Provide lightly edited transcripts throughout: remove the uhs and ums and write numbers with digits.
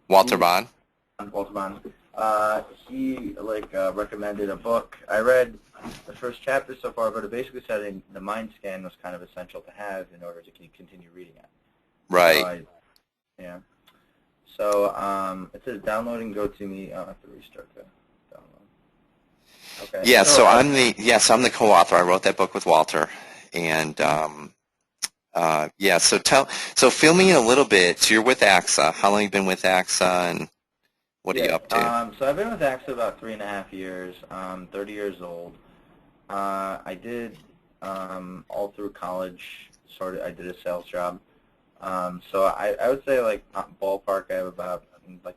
Walter Bond? Walter Bond. He recommended a book. I read the first chapter so far, but it basically said the MindScan was kind of essential to have in order to continue reading it. Right. Yeah. So it says downloading GoToMe. I'll have to restart the download. Okay. Yeah. So I'm the co-author. I wrote that book with Walter, and yeah. So fill me in a little bit. So you're with AXA. How long have you been with AXA, and what are you up to? So I've been with AXA about 3.5 years. I'm 30 years old. I did all through college. I did a sales job. So I would say ballpark I have about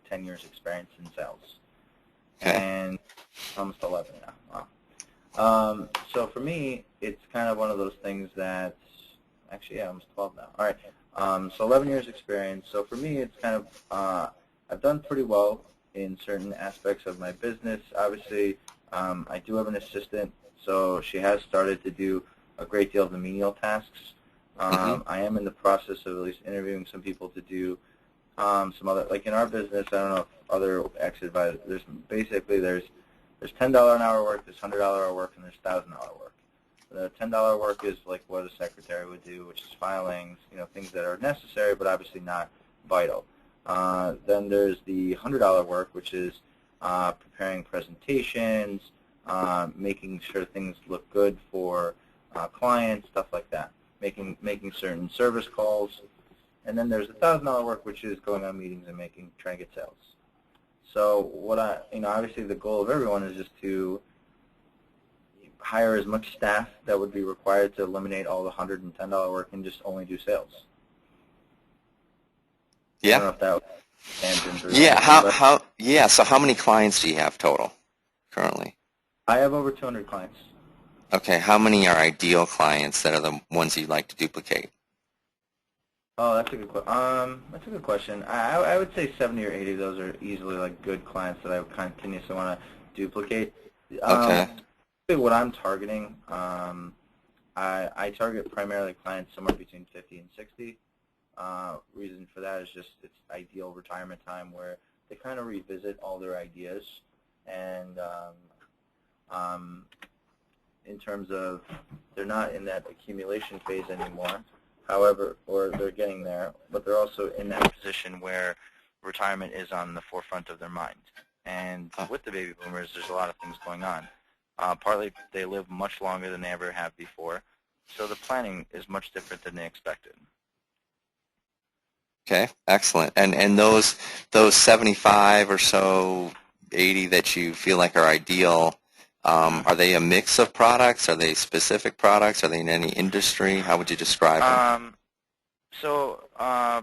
10 years experience in sales. Okay. And almost 11 now. Wow. So for me, it's kind of one of those things that's actually almost 12 now. All right. So 11 years experience. So for me, it's kind of I've done pretty well in certain aspects of my business. Obviously, I do have an assistant, so she has started to do a great deal of the menial tasks. I am in the process of at least interviewing some people to do some other, like in our business, I don't know if other exit advisors, there's $10 an hour work, there's $100 hour work, and there's $1,000 work. The $10 work is like what a secretary would do, which is filings, things that are necessary but obviously not vital. Then there's the $100 work, which is preparing presentations, making sure things look good for clients, stuff like that, making certain service calls. And then there's the $1,000 work, which is going on meetings and trying to get sales. So obviously the goal of everyone is just to hire as much staff that would be required to eliminate all the $110 work and just only do sales. Yeah. I don't know if that was tangent or Yeah. So how many clients do you have total currently? I have over 200 clients. Okay. How many are ideal clients that are the ones you'd like to duplicate? Oh, that's a good question. I would say 70 or 80 of those are easily good clients that I would continuously want to duplicate. Okay. What I'm targeting, I target primarily clients somewhere between 50 and 60. Reason for that is just it's ideal retirement time where they kind of revisit all their ideas, and in terms of they're not in that accumulation phase anymore. However, or they're getting there, but they're also in that position where retirement is on the forefront of their mind. And with the baby boomers, there's a lot of things going on. Partly, they live much longer than they ever have before, so the planning is much different than they expected. Okay, excellent. And those 75 or so, 80 that you feel like are ideal, are they a mix of products? Are they specific products? Are they in any industry? How would you describe them?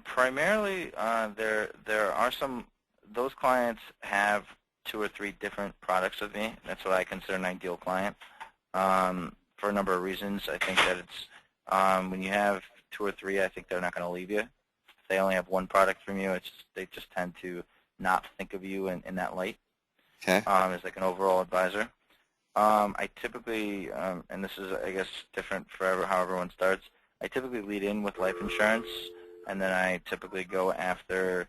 Primarily, there are some. Those clients have 2 or 3 different products with me. That's what I consider an ideal client. For a number of reasons, I think that it's when you have 2 or 3, I think they're not going to leave you. If they only have one product from you, they just tend to not think of you in that light. Okay. As like an overall advisor. I typically, and this is, I guess, different for how everyone starts, I typically lead in with life insurance, and then I typically go after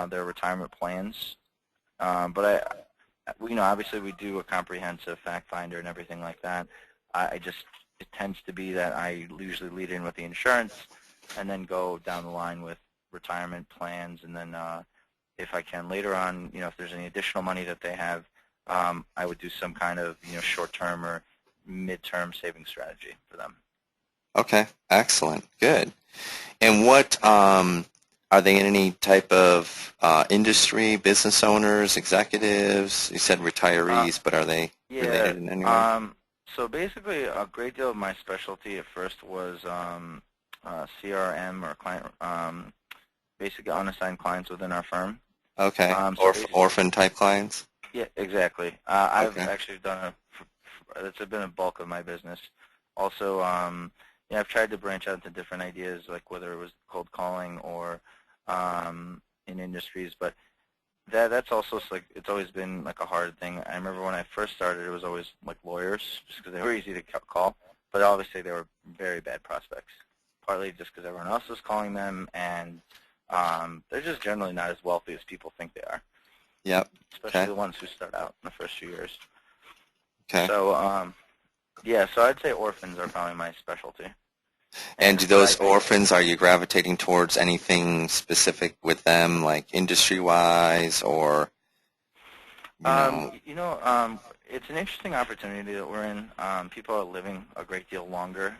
their retirement plans. But obviously we do a comprehensive fact finder and everything like that. It tends to be that I usually lead in with the insurance, and then go down the line with retirement plans, and then if I can later on, if there's any additional money that they have, I would do some kind of short-term or mid-term saving strategy for them. Okay, excellent, good. And what are they in any type of industry, business owners, executives? You said retirees, but are they related in any way? So basically, a great deal of my specialty at first was CRM or client, basically unassigned clients within our firm. Okay, orphan-type clients? Yeah, exactly. I've actually done it's been a bulk of my business. Also, I've tried to branch out into different ideas, like whether it was cold calling or in industries, but that's also it's always been like a hard thing. I remember when I first started, it was always like lawyers, just because they were easy to call, but obviously they were very bad prospects, partly just because everyone else was calling them, and they're just generally not as wealthy as people think they are, Yep. especially Okay. the ones who start out in the first few years. Okay. So, yeah, so I'd say orphans are probably my specialty. And do But those orphans, are you gravitating towards anything specific with them, like industry-wise, or, it's an interesting opportunity that we're in. People are living a great deal longer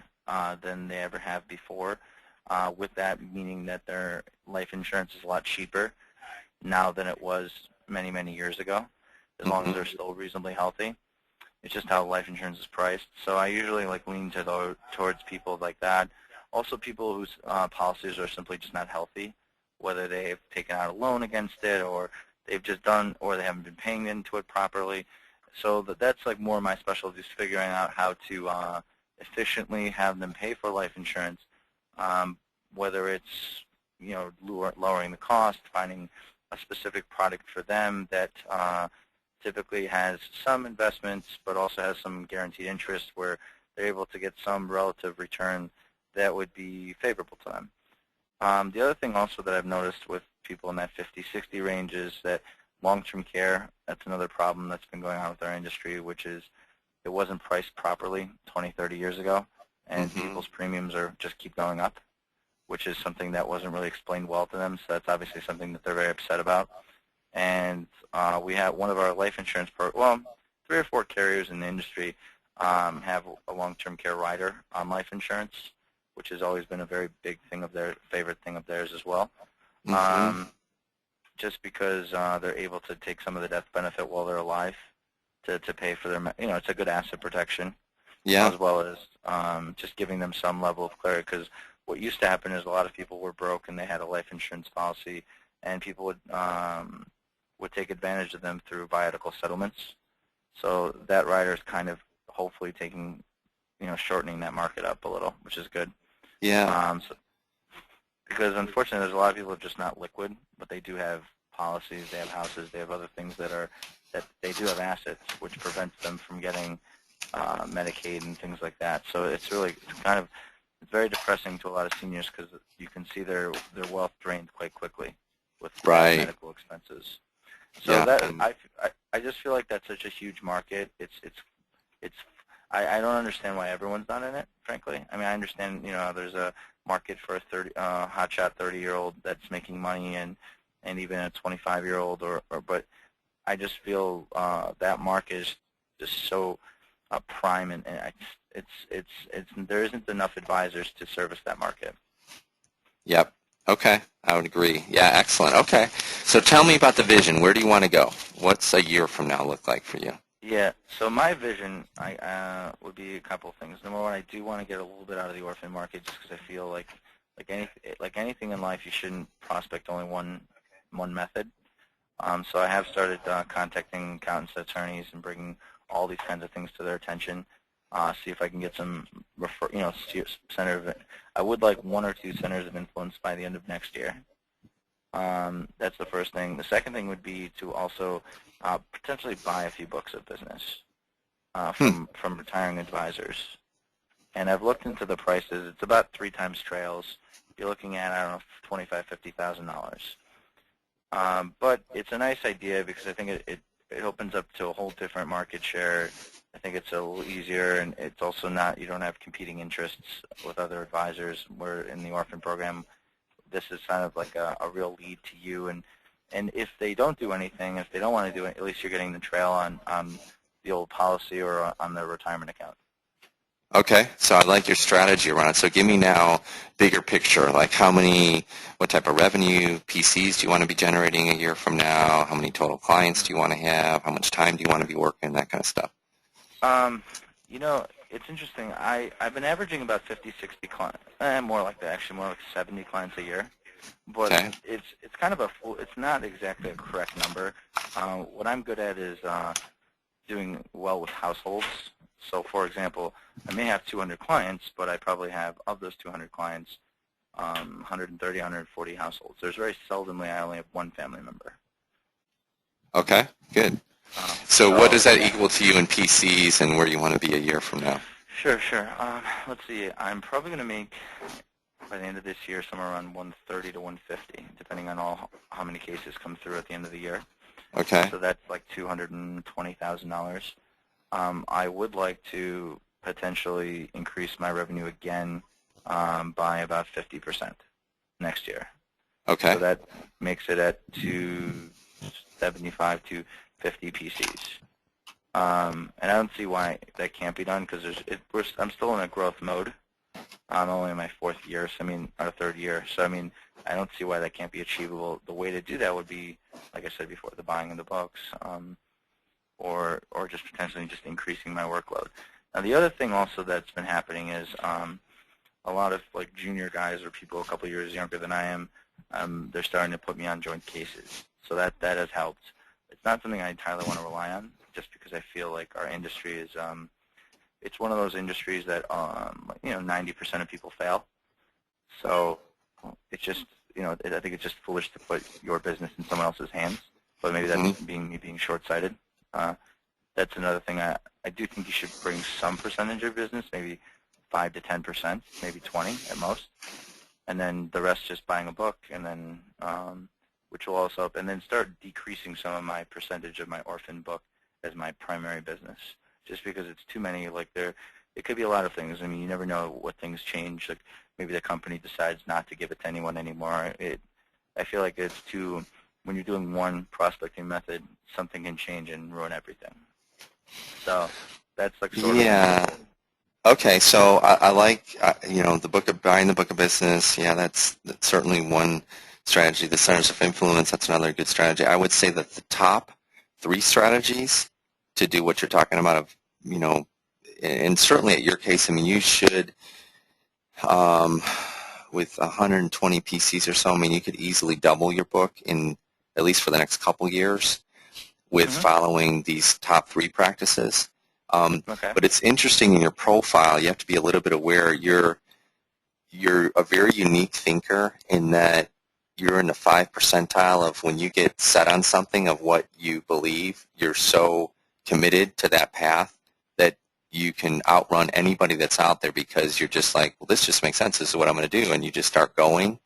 than they ever have before. With that meaning that their life insurance is a lot cheaper now than it was many, many years ago, as long as they're still reasonably healthy. It's just how life insurance is priced. So I usually lean towards people like that. Also people whose policies are simply just not healthy, whether they've taken out a loan against it or they've just done, or they haven't been paying into it properly. So that's more my specialty, is figuring out how to efficiently have them pay for life insurance, whether it's lowering the cost, finding a specific product for them that typically has some investments but also has some guaranteed interest where they're able to get some relative return that would be favorable to them. The other thing also that I've noticed with people in that 50, 60 range is that long-term care, that's another problem that's been going on with our industry, which is it wasn't priced properly 20, 30 years ago, and people's premiums just keep going up, which is something that wasn't really explained well to them, so that's obviously something that they're very upset about. And we have one of our life insurance, 3 or 4 carriers in the industry have a long-term care rider on life insurance, which has always been a very big thing of their favorite thing of theirs as well. Just because they're able to take some of the death benefit while they're alive to pay for their, it's a good asset protection, as well as just giving them some level of clarity. Because what used to happen is a lot of people were broke and they had a life insurance policy, and people would take advantage of them through viatical settlements. So that rider is kind of hopefully taking, shortening that market up a little, which is good. Yeah. Because unfortunately, there's a lot of people who are just not liquid, but they do have policies, they have houses, they have other things that they do have assets, which prevents them from getting Medicaid and things like that. So it's very depressing to a lot of seniors because you can see their wealth drained quite quickly with medical expenses. So I just feel like that's such a huge market. I don't understand why everyone's not in it, frankly. I mean, I understand, there's a market for a hotshot 30-year-old that's making money, and even a 25-year-old, but I just feel that market is just so prime, and there isn't enough advisors to service that market. Yep. Okay. I would agree. Yeah, excellent. Okay. So tell me about the vision. Where do you want to go? What's a year from now look like for you? Yeah, so my vision would be a couple of things. Number one, I do want to get a little bit out of the orphan market just because I feel like anything in life, you shouldn't prospect only one method. So I have started contacting accountants, attorneys, and bringing all these kinds of things to their attention. See if I can get some I would like 1 or 2 centers of influence by the end of next year. That's the first thing. The second thing would be to also potentially buy a few books of business from retiring advisors. And I've looked into the prices. It's about 3 times trails. You're looking at, I don't know, $25,000, $50,000. But it's a nice idea because I think it opens up to a whole different market share. I think it's a little easier, and it's also you don't have competing interests with other advisors. Where in the orphan program, this is kind of like a real lead to you. And if they don't do anything, if they don't want to do it, at least you're getting the trail on the old policy or on their retirement account. Okay, so I like your strategy around it. So give me now bigger picture, like what type of revenue, PCs do you want to be generating a year from now? How many total clients do you want to have? How much time do you want to be working? That kind of stuff. It's interesting. I've been averaging about 50, 60 clients, more like that, actually, more like 70 clients a year. But it's kind of it's not exactly a correct number. What I'm good at is doing well with households. So, for example, I may have 200 clients, but I probably have, of those 200 clients, 130, 140 households. There's very seldomly I only have 1 family member. Okay, good. So what does that equal to you in PCs, and where do you want to be a year from now? Sure. Let's see. I'm probably going to make by the end of this year somewhere around 130 to 150, depending on how many cases come through at the end of the year. Okay. So that's like $220,000. I would like to potentially increase my revenue again by about 50% next year. Okay. So that makes it at 275 to 50 PCs. And I don't see why that can't be done because I'm still in a growth mode. I'm only in my fourth year, or third year. So, I don't see why that can't be achievable. The way to do that would be, like I said before, the buying of the books, or just potentially just increasing my workload. Now, the other thing also that's been happening is a lot of like junior guys or people a couple years younger than I am, they're starting to put me on joint cases. So that has helped. It's not something I entirely want to rely on, just because I feel like our industry is it's one of those industries that 90% of people fail. So it's just I think it's just foolish to put your business in someone else's hands. But maybe that's me being short-sighted. That's another thing. I do think you should bring some percentage of business, maybe 5 to 10%, maybe 20 at most, and then the rest just buying a book, and then which will also help, and then start decreasing some of my percentage of my orphan book as my primary business. Just because it's too many, it could be a lot of things. You never know what things change. Like maybe the company decides not to give it to anyone anymore. I feel like it's too, when you're doing one prospecting method, something can change and ruin everything. So that's like sort of. Okay, so I like buying the book of business. Yeah, that's certainly one strategy. The centers of influence, that's another good strategy. I would say that the top 3 strategies to do what you're talking about, and certainly at your case, you should, with 120 PCs or so, you could easily double your book in at least for the next couple years with following these top 3 practices. Okay. But it's interesting in your profile. You have to be a little bit aware. You're a very unique thinker in that you're in the 5 percentile of when you get set on something of what you believe, you're so committed to that path that you can outrun anybody that's out there because you're just like, well, this just makes sense. This is what I'm going to do. And you just start going.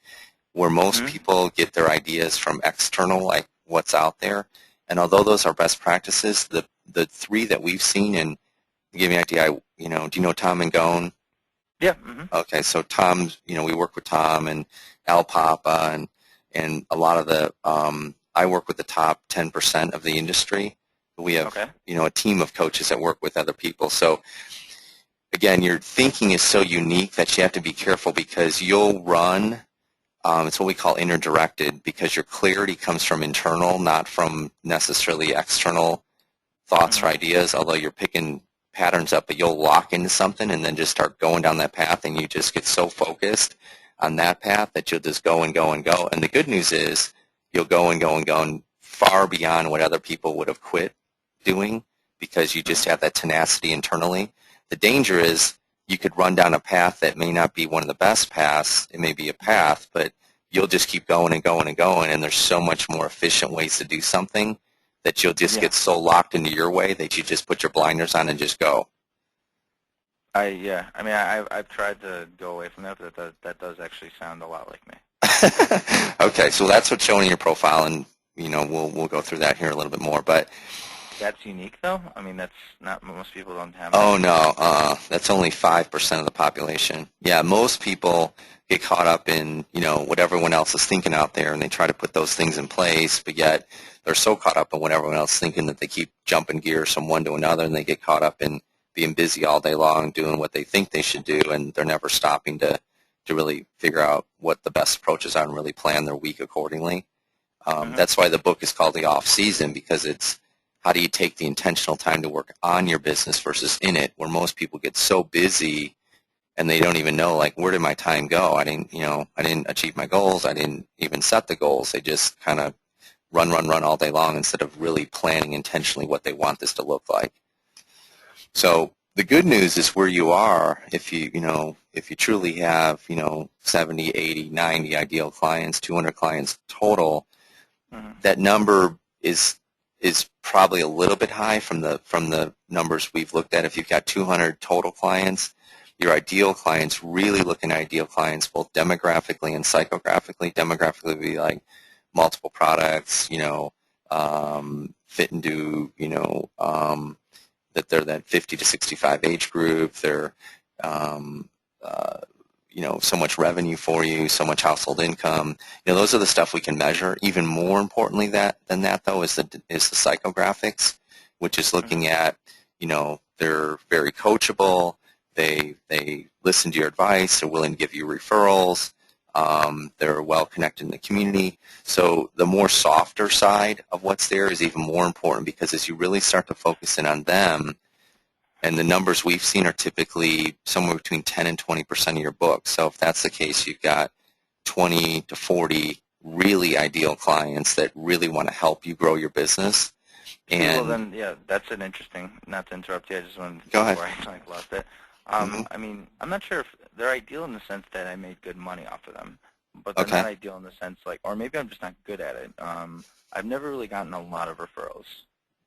Where most people get their ideas from external, like what's out there. And although those are best practices, the 3 that we've seen, and to give you an idea, do you know Tom and Gone? Yeah. Okay, so Tom, we work with Tom and Al Papa and a lot of the, I work with the top 10% of the industry. We have, a team of coaches that work with other people. So again, your thinking is so unique that you have to be careful because you'll run, it's what we call inner directed, because your clarity comes from internal, not from necessarily external thoughts or ideas, although you're picking patterns up, but you'll lock into something and then just start going down that path, and you just get so focused on that path that you'll just go and go and go. And the good news is you'll go and go and go and far beyond what other people would have quit doing because you just have that tenacity internally. The danger is you could run down a path that may not be one of the best paths. It may be a path, but you'll just keep going and going and going, and there's so much more efficient ways to do something that you'll just get so locked into your way that you just put your blinders on and just go. I've tried to go away from that, but that does actually sound a lot like me. Okay, so that's what's shown in your profile, and we'll go through that here a little bit more. But that's unique, though. That's not, most people don't have. Oh no, that's only 5% of the population. Yeah, most people get caught up in what everyone else is thinking out there, and they try to put those things in place, but yet they're so caught up in what everyone else is thinking that they keep jumping gears from one to another, and they get caught up in being busy all day long doing what they think they should do, and they're never stopping to really figure out what the best approaches are and really plan their week accordingly. That's why the book is called The Off Season, because it's how do you take the intentional time to work on your business versus in it, where most people get so busy and they don't even know, like, where did my time go? I didn't achieve my goals. I didn't even set the goals. They just kind of run all day long instead of really planning intentionally what they want this to look like. So the good news is where you are, if you truly have, 70, 80, 90 ideal clients, 200 clients total, that number is probably a little bit high from the numbers we've looked at. If you've got 200 total clients, your ideal clients, really looking at ideal clients both demographically and psychographically. Demographically would be like multiple products, fit into, that they're that 50 to 65 age group. They're, um, uh, so much revenue for you, so much household income. Those are the stuff we can measure. Even more importantly than that, though, is the psychographics, which is looking at, they're very coachable. They listen to your advice. They're willing to give you referrals. They're well connected in the community. So the more softer side of what's there is even more important, because as you really start to focus in on them, and the numbers we've seen are typically somewhere between 10 and 20% of your book. So if that's the case, you've got 20 to 40 really ideal clients that really want to help you grow your business. And well, then, yeah, that's an interesting, not to interrupt you, I just wanted to, go ahead. before I like lost it. Mm-hmm. I mean, I'm not sure if they're ideal in the sense that I made good money off of them, but they're Okay. not ideal in the sense, like, or maybe I'm just not good at it. I've never really gotten a lot of referrals.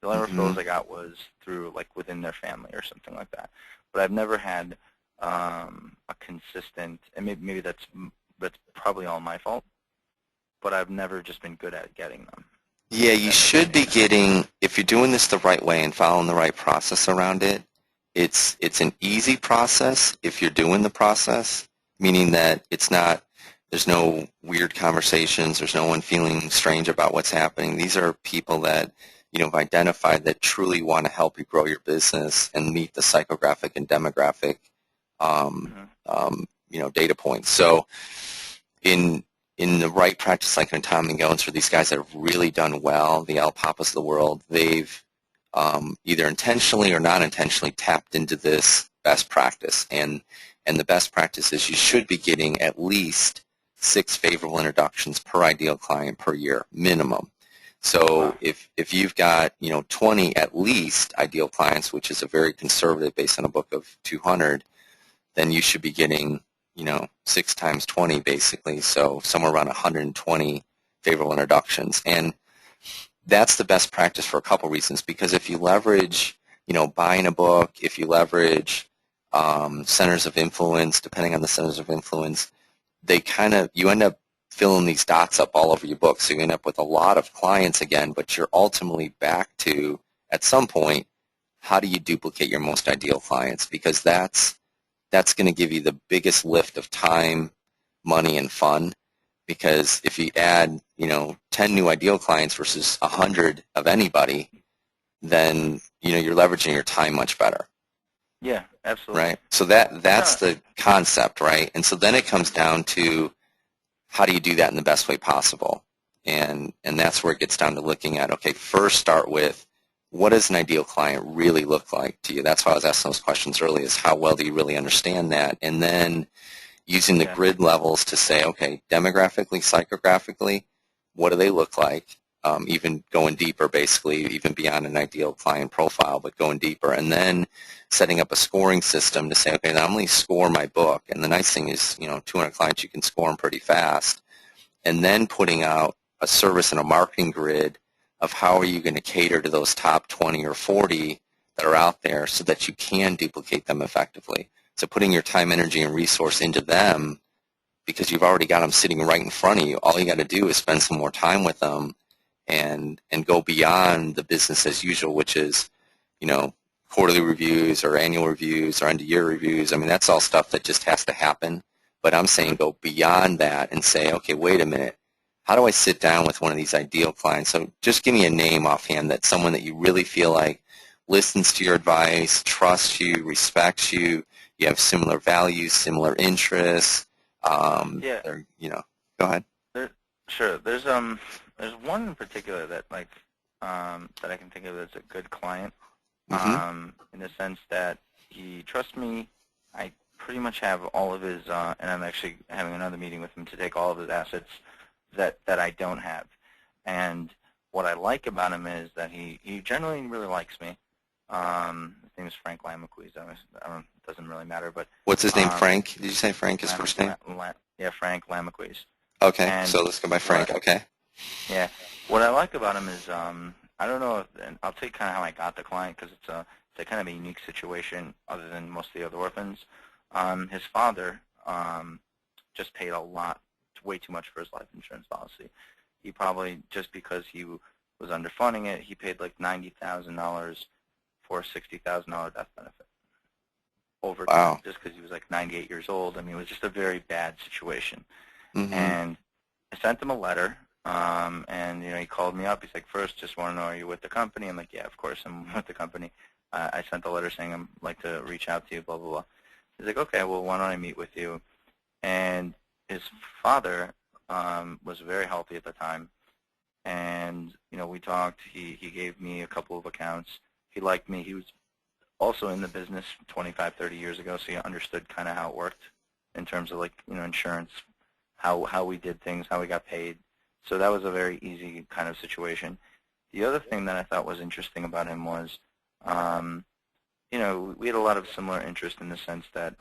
The only Mm-hmm. referrals I got was through, like, within their family or something like that. But I've never had a consistent, and maybe that's probably all my fault, but I've never just been good at getting them. Yeah, you should be getting, if you're doing this the right way and following the right process around it, it's an easy process if you're doing the process, meaning that there's no weird conversations, there's no one feeling strange about what's happening. These are people that, have identified that truly want to help you grow your business and meet the psychographic and demographic, data points. So in the right practice, like in Tom and Goins, for these guys that have really done well, the Al Papas of the world, they've either intentionally or not intentionally tapped into this best practice. And the best practice is you should be getting at least 6 favorable introductions per ideal client per year, minimum. So if you've got 20 at least ideal clients, which is a very conservative based on a book of 200, then you should be getting 6 times 20 basically, so somewhere around 120 favorable introductions. And that's the best practice for a couple reasons, because if you leverage, buying a book, if you leverage centers of influence, depending on the centers of influence, you end up filling these dots up all over your book. So you end up with a lot of clients again, but you're ultimately back to, at some point, how do you duplicate your most ideal clients? Because that's going to give you the biggest lift of time, money, and fun. Because if you add, 10 new ideal clients versus 100 of anybody, then, you're leveraging your time much better. Yeah, absolutely. Right? So that's the concept, right? And so then it comes down to how do you do that in the best way possible? And that's where it gets down to looking at, okay, first start with, what does an ideal client really look like to you? That's why I was asking those questions earlier, is how well do you really understand that? And then using the grid levels to say, okay, demographically, psychographically, what do they look like? Even going deeper, basically, even beyond an ideal client profile, but going deeper. And then setting up a scoring system to say, okay, not only score my book, and the nice thing is, 200 clients, you can score them pretty fast, and then putting out a service and a marketing grid of how are you going to cater to those top 20 or 40 that are out there so that you can duplicate them effectively. So putting your time, energy, and resource into them, because you've already got them sitting right in front of you. All you got to do is spend some more time with them and go beyond the business as usual, which is, quarterly reviews or annual reviews or end-of-year reviews. I mean, that's all stuff that just has to happen. But I'm saying go beyond that and say, okay, wait a minute. How do I sit down with one of these ideal clients? So just give me a name offhand, that's someone that you really feel like listens to your advice, trusts you, respects you, you have similar values, similar interests. Yeah. Go ahead. Sure. There's one in particular that that I can think of as a good client. In the sense that he trusts me. I pretty much have all of his, and I'm actually having another meeting with him to take all of his assets that I don't have. And what I like about him is that he generally really likes me. His name is Frank Lamaquise. It doesn't really matter, but what's his name? Frank? Did you say Frank? His first name? Yeah, Frank Lamaquise. Okay, so let's go by Frank. Okay. Yeah. What I like about him is, I don't know, and I'll tell you kind of how I got the client, because it's a kind of a unique situation other than most of the other orphans. His father just paid a lot, way too much for his life insurance policy. He probably, just because he was underfunding it, he paid like $90,000 for a $60,000 death benefit over time, Wow. just because he was like 98 years old. I mean, it was just a very bad situation. Mm-hmm. And I sent him a letter, and he called me up. He's like, first, just want to know, are you with the company? I'm like, yeah, of course, I'm with the company. I sent a letter saying I'd like to reach out to you, blah, blah, blah. He's like, okay, well, why don't I meet with you? And his father was very healthy at the time, and we talked. He gave me a couple of accounts. He liked me. He was also in the business 25, 30 years ago, so he understood kind of how it worked in terms of insurance, how we did things, how we got paid. So that was a very easy kind of situation. The other thing that I thought was interesting about him was, we had a lot of similar interest in the sense that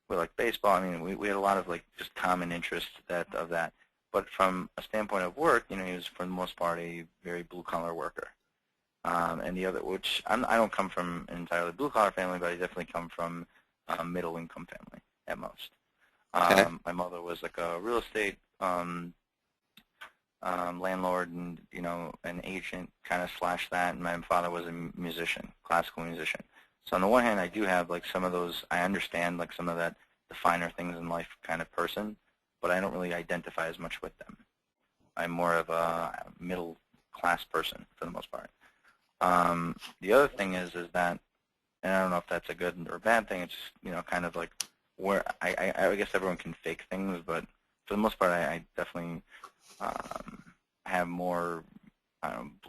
we like baseball. I mean, we had a lot of just common interests of that. But from a standpoint of work, he was for the most part a very blue-collar worker. And the other, which I don't come from an entirely blue-collar family, but I definitely come from a middle-income family at most. Okay. My mother was like a real estate landlord and an agent kind of slash that, and my father was a musician, classical musician. So on the one hand, I do have some of those. I understand some of that, the finer things in life kind of person, but I don't really identify as much with them. I'm more of a middle class person for the most part. The other thing is that, and I don't know if that's a good or bad thing. It's just kind of where I guess everyone can fake things, but for the most part, I definitely have more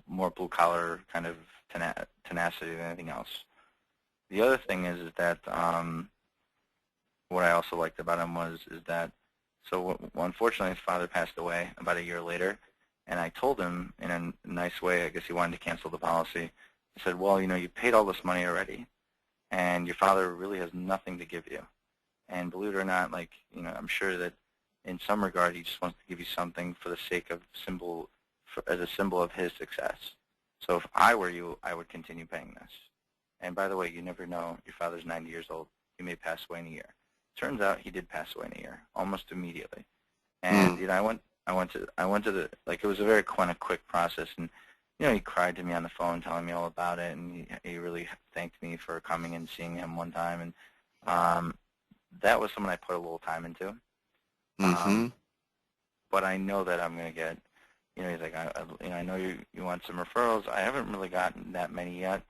blue collar kind of tenacity than anything else. The other thing is that what I also liked about him is that, so unfortunately his father passed away about a year later, and I told him in a nice way, I guess he wanted to cancel the policy. I said, well, you paid all this money already, and your father really has nothing to give you. And believe it or not, I'm sure that in some regard he just wants to give you something for the sake of as a symbol of his success. So if I were you, I would continue paying this. And by the way, you never know. Your father's 90 years old. He may pass away in a year. Turns out he did pass away in a year, almost immediately. And I went to the it was a very kind of quick process, and he cried to me on the phone, telling me all about it, and he really thanked me for coming and seeing him one time, and that was something I put a little time into. Mm-hmm. But I know that I'm going to get. He's like, I know you want some referrals. I haven't really gotten that many yet.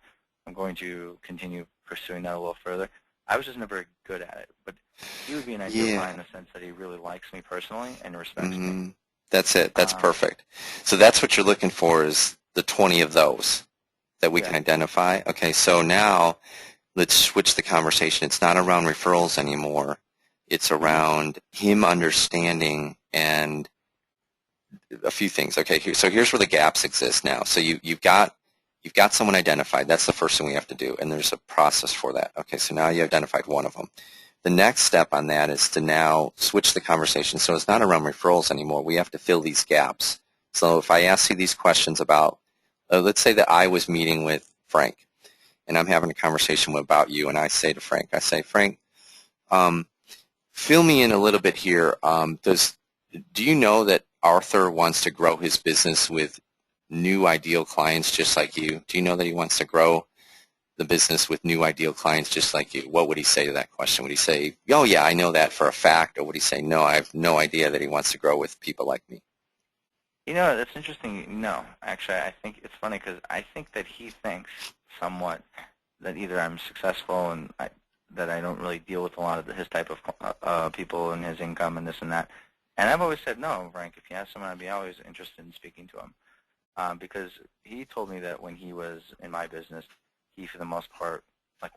I'm going to continue pursuing that a little further. I was just never good at it, but he would be an ideal client in the sense that he really likes me personally and respects me. That's it. That's perfect. So that's what you're looking for, is the 20 of those that we can identify. Okay, so now let's switch the conversation. It's not around referrals anymore. It's around him understanding and a few things. Okay, so here's where the gaps exist now. So you've got someone identified. That's the first thing we have to do, and there's a process for that. Okay, so now you identified one of them. The next step on that is to now switch the conversation. So it's not around referrals anymore. We have to fill these gaps. So if I ask you these questions about, let's say that I was meeting with Frank, and I'm having a conversation about you, and I say to Frank, Frank, fill me in a little bit here. Do you know that Arthur wants to grow his business with new ideal clients just like you? Do you know that he wants to grow the business with new ideal clients just like you? What would he say to that question? Would he say, oh, yeah, I know that for a fact? Or would he say, no, I have no idea that he wants to grow with people like me? That's interesting. No, actually, I think it's funny because I think that he thinks somewhat that either I'm successful and that I don't really deal with a lot of his type of people and his income and this and that. And I've always said, no, Frank, if you have someone, I'd be always interested in speaking to him. Because he told me that when he was in my business, he, for the most part,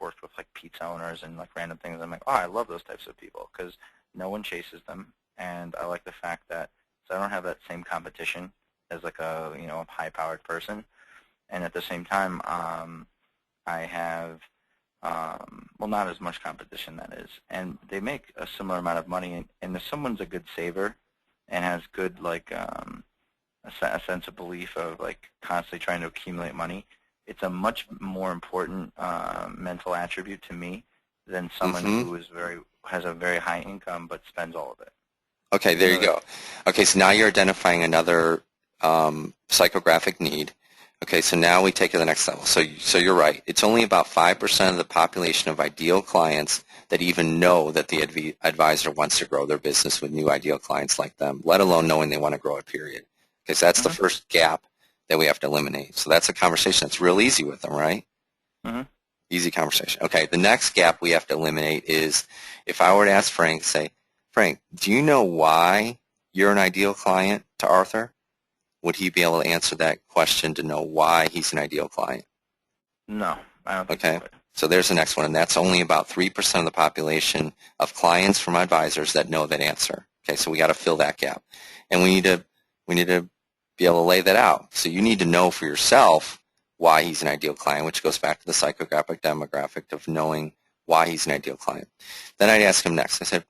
worked with pizza owners and random things. I'm like, oh, I love those types of people because no one chases them, and I like the fact that I don't have that same competition as a high-powered person, and at the same time, I have not as much competition, that is, and they make a similar amount of money. And if someone's a good saver and has good a sense of belief of constantly trying to accumulate money, it's a much more important mental attribute to me than someone Mm-hmm. who has a very high income but spends all of it. Okay, there you go. Okay, so now you're identifying another psychographic need. Okay, so now we take it to the next level. So you're right. It's only about 5% of the population of ideal clients that even know that the advisor wants to grow their business with new ideal clients like them, let alone knowing they want to grow it, period. Okay, so that's the first gap that we have to eliminate. So that's a conversation that's real easy with them, right? Mm-hmm. Easy conversation. Okay, the next gap we have to eliminate is if I were to ask Frank, say, Frank, do you know why you're an ideal client to Arthur? Would he be able to answer that question to know why he's an ideal client? No, I don't think Okay, so there's the next one, and that's only about 3% of the population of clients from advisors that know that answer. Okay, so we got to fill that gap, and we need to be able to lay that out. So you need to know for yourself why he's an ideal client, which goes back to the psychographic demographic of knowing why he's an ideal client. Then I'd ask him next. I said,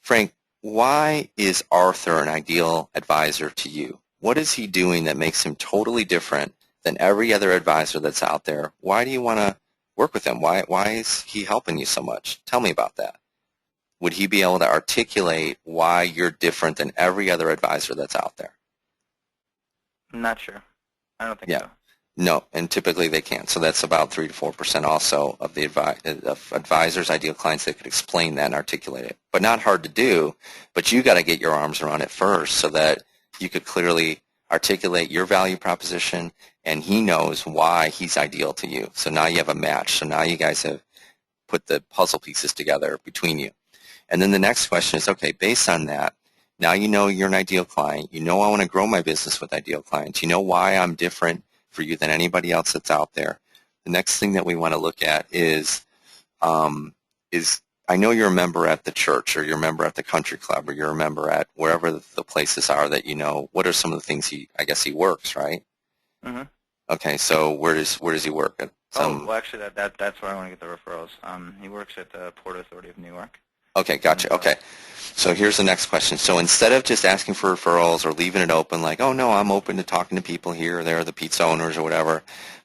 Frank, why is Arthur an ideal advisor to you? What is he doing that makes him totally different than every other advisor that's out there? Why do you want to work with him? Why is he helping you so much? Tell me about that. Would he be able to articulate why you're different than every other advisor that's out there? I'm not sure. I don't think so. No, and typically they can't. So that's about 3 to 4% also of the advisors, ideal clients that could explain that and articulate it. But not hard to do, but you got to get your arms around it first so that you could clearly articulate your value proposition and he knows why he's ideal to you. So now you have a match. So now you guys have put the puzzle pieces together between you. And then the next question is, okay, based on that, now you know you're an ideal client. You know I want to grow my business with ideal clients. You know why I'm different for you than anybody else that's out there. The next thing that we want to look at is I know you're a member at the church or you're a member at the country club or you're a member at wherever the places are that you know. What are some of the things I guess he works, right? Mm-hmm. Okay, so where does he work? At well, actually, that's where I want to get the referrals. He works at the Port Authority of New York. Okay, gotcha. Okay. So here's the next question. So instead of just asking for referrals or leaving it open like, oh, no, I'm open to talking to people here or there, the pizza owners or whatever,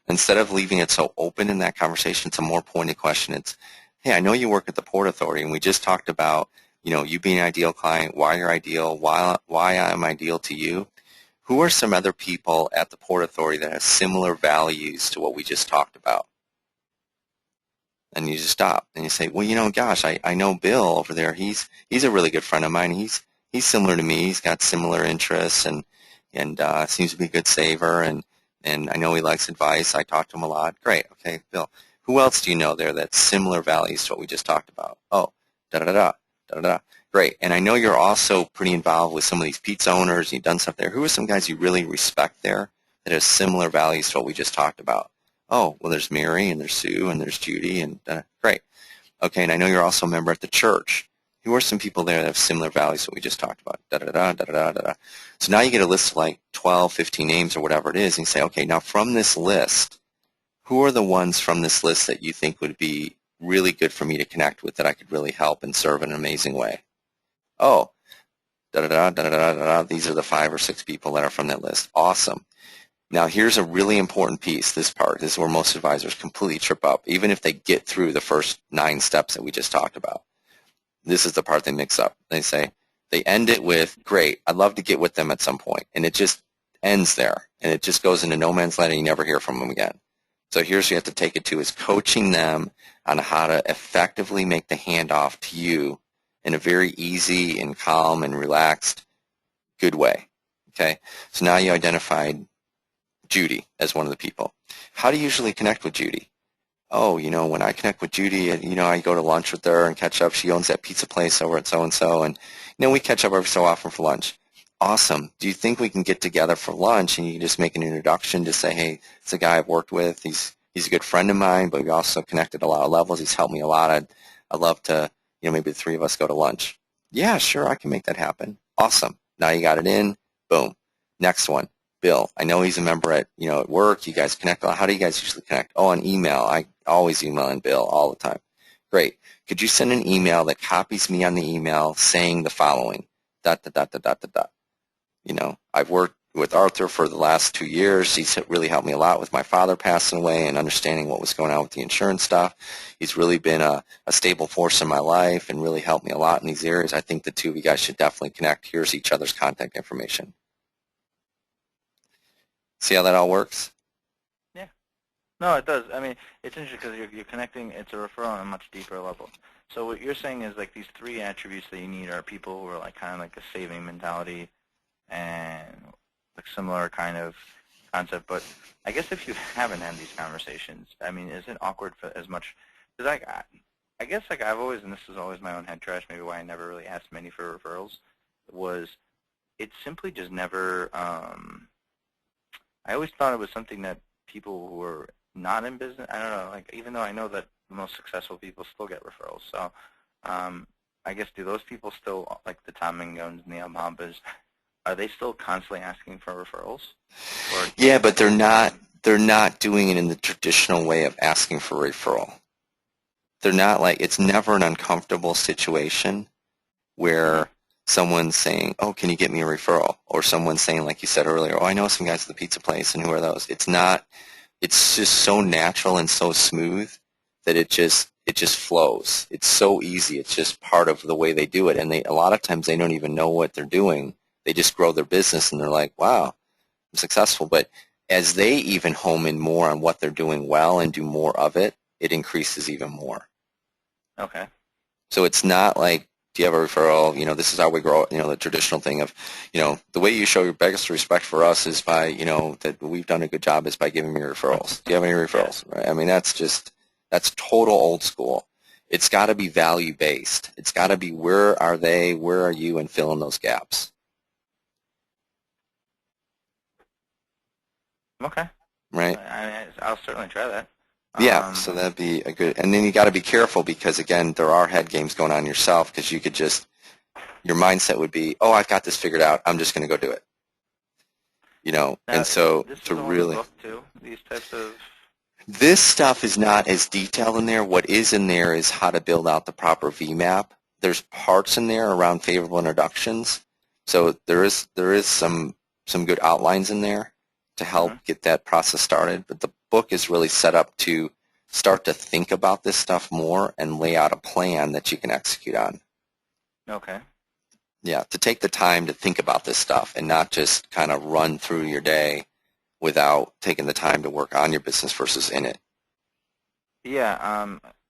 instead of leaving it so open in that conversation, it's a more pointed question. It's, hey, I know you work at the Port Authority, and we just talked about, you being an ideal client, why you're ideal, why I'm ideal to you. Who are some other people at the Port Authority that have similar values to what we just talked about? And you just stop and you say, well, gosh, I know Bill over there. He's a really good friend of mine. He's similar to me. He's got similar interests and seems to be a good saver. And I know he likes advice. I talk to him a lot. Great. Okay, Bill. Who else do you know there that's similar values to what we just talked about? Oh, da-da-da-da, da-da-da. Great. And I know you're also pretty involved with some of these pizza owners. You've done stuff there. Who are some guys you really respect there that have similar values to what we just talked about? Oh, well, there's Mary, and there's Sue, and there's Judy, and great. Okay, and I know you're also a member at the church. Who are some people there that have similar values to what we just talked about? Da-da-da, da-da-da, da-da. So now you get a list of like 12, 15 names or whatever it is, and you say, okay, now from this list, who are the ones from this list that you think would be really good for me to connect with that I could really help and serve in an amazing way? Oh, da-da-da, da-da-da, da-da. These are the 5 or 6 people that are from that list. Awesome. Now, here's a really important piece, this part. This is where most advisors completely trip up, even if they get through the first 9 steps that we just talked about. This is the part they mix up. They end it with, great, I'd love to get with them at some point. And it just ends there. And it just goes into no man's land and you never hear from them again. So here's where you have to take it to is coaching them on how to effectively make the handoff to you in a very easy and calm and relaxed, good way. Okay? So now you identified Judy as one of the people. How do you usually connect with Judy? Oh, when I connect with Judy, I go to lunch with her and catch up. She owns that pizza place over at so-and-so, and, we catch up every so often for lunch. Awesome. Do you think we can get together for lunch and you can just make an introduction to say, hey, it's a guy I've worked with. He's a good friend of mine, but we also connected a lot of levels. He's helped me a lot. I'd love to, maybe the 3 of us go to lunch. Yeah, sure, I can make that happen. Awesome. Now you got it in. Boom. Next one. Bill, I know he's a member at work. You guys connect a lot. How do you guys usually connect? Oh, on email. I always email in Bill all the time. Great. Could you send an email that copies me on the email saying the following? Dot, dot, dot, dot, dot, dot, dot. I've worked with Arthur for the last 2 years. He's really helped me a lot with my father passing away and understanding what was going on with the insurance stuff. He's really been a stable force in my life and really helped me a lot in these areas. I think the two of you guys should definitely connect. Here's each other's contact information. See how that all works? Yeah. No, it does. I mean, it's interesting because you're connecting. It's a referral on a much deeper level. So what you're saying is like these 3 attributes that you need are people who are like kind of like a saving mentality and like similar kind of concept. But I guess if you haven't had these conversations, I mean, is it awkward for as much? Because I guess like I've always, and this is always my own head trash, maybe why I never really asked many for referrals, was it simply just never. I always thought it was something that people who were not in business, I don't know, like even though I know that the most successful people still get referrals. So I guess do those people still, like the Tom Mangones and the Almambas, are they still constantly asking for referrals? Or Yeah, but they're not doing it in the traditional way of asking for a referral. They're not like, it's never an uncomfortable situation where someone's saying, oh, can you get me a referral? Or someone's saying, like you said earlier, oh, I know some guys at the pizza place, and who are those? It's not, it's just so natural and so smooth that it just flows. It's so easy. It's just part of the way they do it. And a lot of times they don't even know what they're doing. They just grow their business and they're like, wow, I'm successful. But as they even home in more on what they're doing well and do more of it, it increases even more. Okay. So it's not like, do you have a referral? You know, this is how we grow, you know, the traditional thing of, you know, the way you show your biggest respect for us is by, you know, that we've done a good job is by giving me referrals. Do you have any referrals? Right? I mean, that's total old school. It's got to be value-based. It's got to be where are they, where are you, and fill in those gaps. Okay. Right? I'll certainly try that. Yeah, so that'd be a good, and then you got to be careful because, again, there are head games going on yourself because you could just, your mindset would be, oh, I've got this figured out. I'm just going to go do it. You know, now, and so this to is really, book too, these types of. this stuff is not as detailed in there. What is in there is how to build out the proper VMAP. There's parts in there around favorable introductions. So there is some good outlines in there to help get that process started. But the book is really set up to start to think about this stuff more and lay out a plan that you can execute on. Okay. Yeah, to take the time to think about this stuff and not just kind of run through your day without taking the time to work on your business versus in it. Yeah, I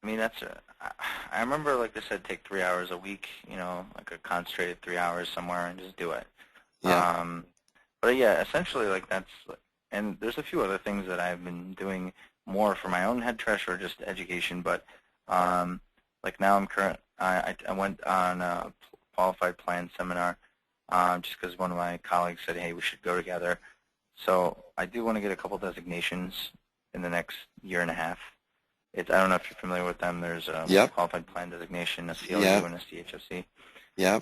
mean, I remember, like I said, take 3 hours a week, you know, like a concentrated 3 hours somewhere and just do it. Yeah. But yeah, essentially, like that's, and there's a few other things that I've been doing more for my own head trash or just education, but like now I went on a qualified plan seminar just because one of my colleagues said, hey, we should go together. So I do want to get a couple designations in the next year and a half. I don't know if you're familiar with them. There's a qualified plan designation, a CLU, and a CHFC. Yeah.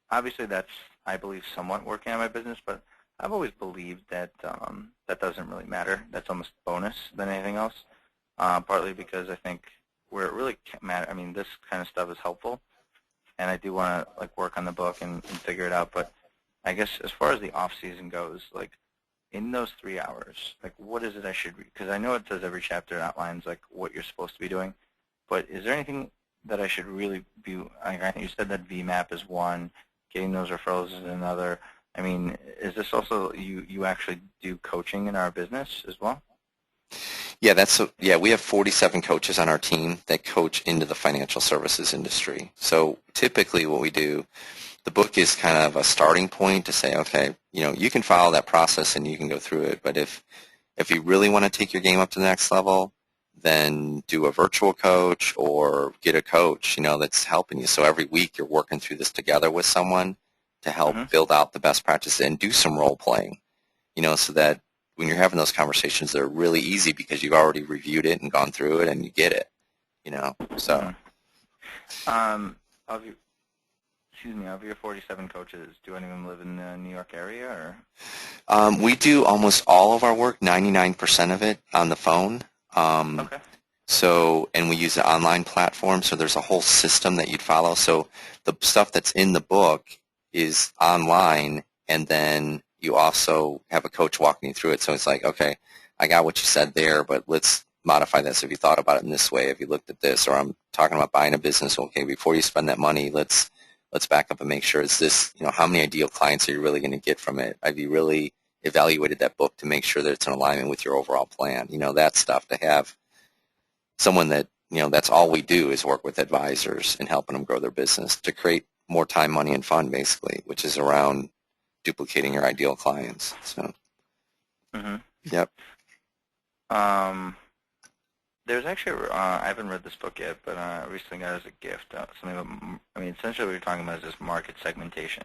Obviously, that's, I believe, somewhat working on my business, but I've always believed that that doesn't really matter. That's almost bonus than anything else, partly because I think where it really can't matter, I mean, this kind of stuff is helpful, and I do want to like work on the book and figure it out, but I guess as far as the off-season goes, like, in those 3 hours, like what is it I should read? Because I know it says every chapter outlines like what you're supposed to be doing, but is there anything that I should really be, I think you said that VMAP is one, getting those referrals is another. I mean, is this also, you actually do coaching in our business as well? Yeah, we have 47 coaches on our team that coach into the financial services industry. So typically what we do, the book is kind of a starting point to say, okay, you know, you can follow that process and you can go through it. But if you really want to take your game up to the next level, then do a virtual coach or get a coach, you know, that's helping you. So every week you're working through this together with someone to help build out the best practices and do some role playing, you know, so that when you're having those conversations, they're really easy because you've already reviewed it and gone through it and you get it, you know, so. Of your 47 coaches, do any of them live in the New York area? Or? We do almost all of our work, 99% of it, on the phone. Okay. So, and we use an online platform, so there's a whole system that you'd follow. So the stuff that's in the book is online, and then you also have a coach walking you through it. So it's like, okay, I got what you said there, but let's modify this. If you thought about it in this way, if you looked at this, or I'm talking about buying a business, okay, before you spend that money, let's back up and make sure, is this, how many ideal clients are you really going to get from it? Have you really evaluated that book to make sure that it's in alignment with your overall plan? That stuff, to have someone that, that's all we do is work with advisors and helping them grow their business to create more time, money, and fun, basically, which is around duplicating your ideal clients. So, Yep. There's actually, I haven't read this book yet, but I recently got it as a gift. Something about, essentially what you're talking about is this market segmentation,